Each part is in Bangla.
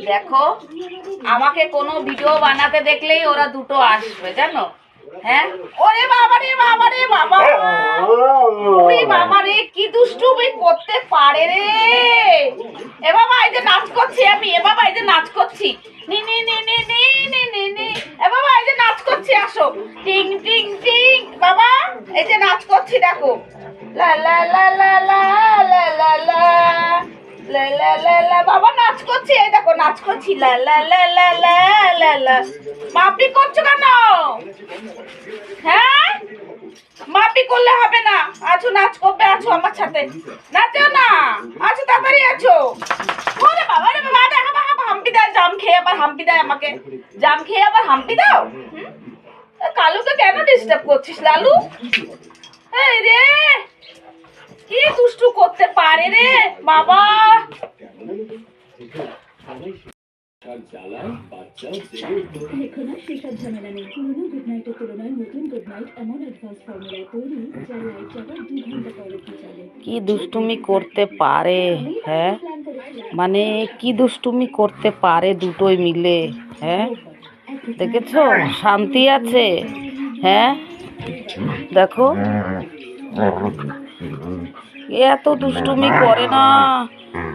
দেখো, আমাকে কোনো ভিডিও বানাতে দেখলেই ওরা দুটো আসবে, জানো? হ্যাঁ, ওরে বাবা রে বাবা রে বাবা, ওরে বাবা রে, কি দুষ্টুমি করতে পারে রে। এ বাবা, এই যে নাচ করছি আমি, এ বাবা এই যে নাচ করছি, নি নি নি নি নি নি নি নি, এ বাবা এই যে নাচ করছি, আসো, টিং টিং টিং, বাবা এই যে নাচ করছি, দেখো, লা লা লা লা লা লা লা লা লা লা লা লা, বাবা নাচ করছি, এই দেখো নাচ করছি, লা লা লা লা লা লা লা। মাপি করছো কেন? হ্যাঁ, মাপি করলে হবে না, আছো নাচ করবে, আছো আমার সাথে, নাচো না, আছো তাড়াতাড়ি আছো। ওরে বাবা রে বাবা, দেখা বাবা হাম্পি দেয়, জাম খেয়ে আবার হাম্পি দেয় আমাকে, জাম খেয়ে আবার হাম্পি দাও। কালুকে কেন ডিস্টার্ব করছিস লালু? এই রে, কি দুষ্টু করতে পারে রে বাবা। এখন আর শেখার ঝামেলা নেই। পুরোনো গুড নাইটের তুলনায় নতুন গুড নাইট এমন অ্যাডভান্স ফর্মুলায় তৈরি যা লাইট যাবার 2 ঘন্টা পরে কি চলে। কি দুষ্টুমি করতে পারে, হ্যাঁ, মানে কি দুষ্টুমি করতে পারে দুটোই মিলে, হ্যাঁ, দেখেছো? শান্তি আছে, হ্যাঁ, দেখো এত দুষ্টুমি করে না,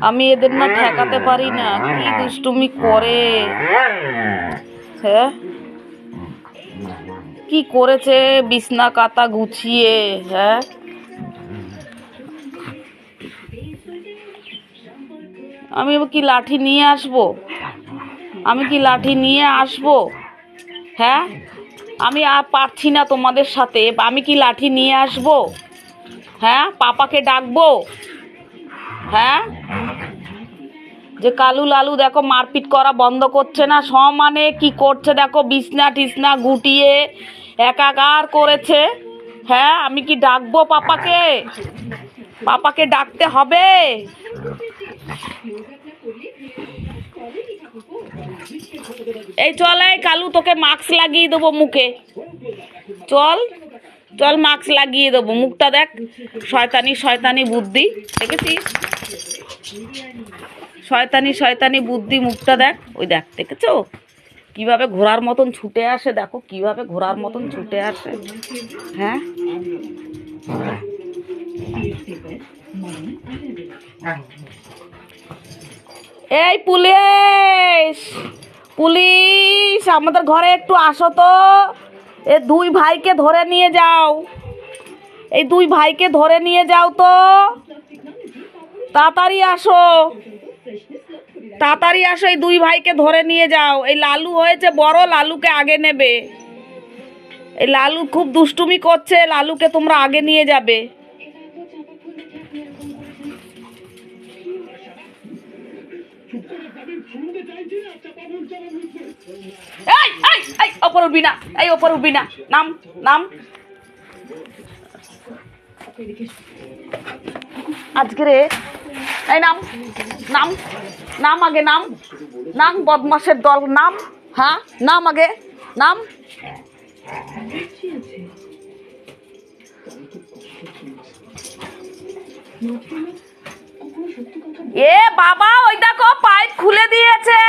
আমি এদের না ঠেকাতে পারি না, কি দুষ্টুমি করে, হ্যাঁ, কি করেছে বিছনা কাতা গুছিয়ে, হ্যাঁ, আমি কি লাঠি নিয়ে আসবো? আমি কি লাঠি নিয়ে আসবো? হ্যাঁ, আমি আর পারছি না তোমাদের সাথে, আমি কি লাঠি নিয়ে আসবো? হ্যাঁ, পাপাকে ডাকবো? হ্যাঁ, যে কালু লালু দেখো মারপিট করা বন্ধ করছে না, সমানে কি করছে দেখো, বিছনা টিছনা গুটিয়ে একাকার করেছে। হ্যাঁ, আমি কি ডাকবো পাপাকে? পাপাকে ডাকতে হবে। এই চল, এই কালু তোকে মাস্ক লাগিয়ে দেবো মুখে, চল চল, মাস্ক লাগিয়ে দেবো, মুখটা দেখ, শয়তানি শয়তানি বুদ্ধি, দেখেছিস? শয়তানি শয়তানি বুদ্ধি, মুখটা দেখ, ওই দেখ, দেখেছো কিভাবে ঘোড়ার মতন ছুটে আসে, দেখো কিভাবে ঘোড়ার মতন ছুটে আসে, হ্যাঁ। এই পুলিশ, পুলিশ আমাদের ঘরে একটু আসো তো, এ দুই ভাইকে ধরে নিয়ে যাও, এই দুই ভাইকে ধরে নিয়ে যাও তো, তাড়াতাড়ি আসো, তাড়াতাড়ি আসো, এই দুই ভাইকে ধরে নিয়ে যাও। এই লালু হয়েছে বড়, লালুকে আগে নেবে, এই লালু খুব দুষ্টুমি করছে, লালুকে তোমরা আগে নিয়ে যাবে। এই এই এই ওপর উঠবি না, এই ওপর উঠবি না, নাম নাম। আজকে রে, এই নাম নাম নাম, আগে নাম, নাম, বদমাসের দল, নাম, হ্যাঁ নাম, আগে নাম। এ বাবা, ওই দেখো পাইপ খুলে দিয়েছে।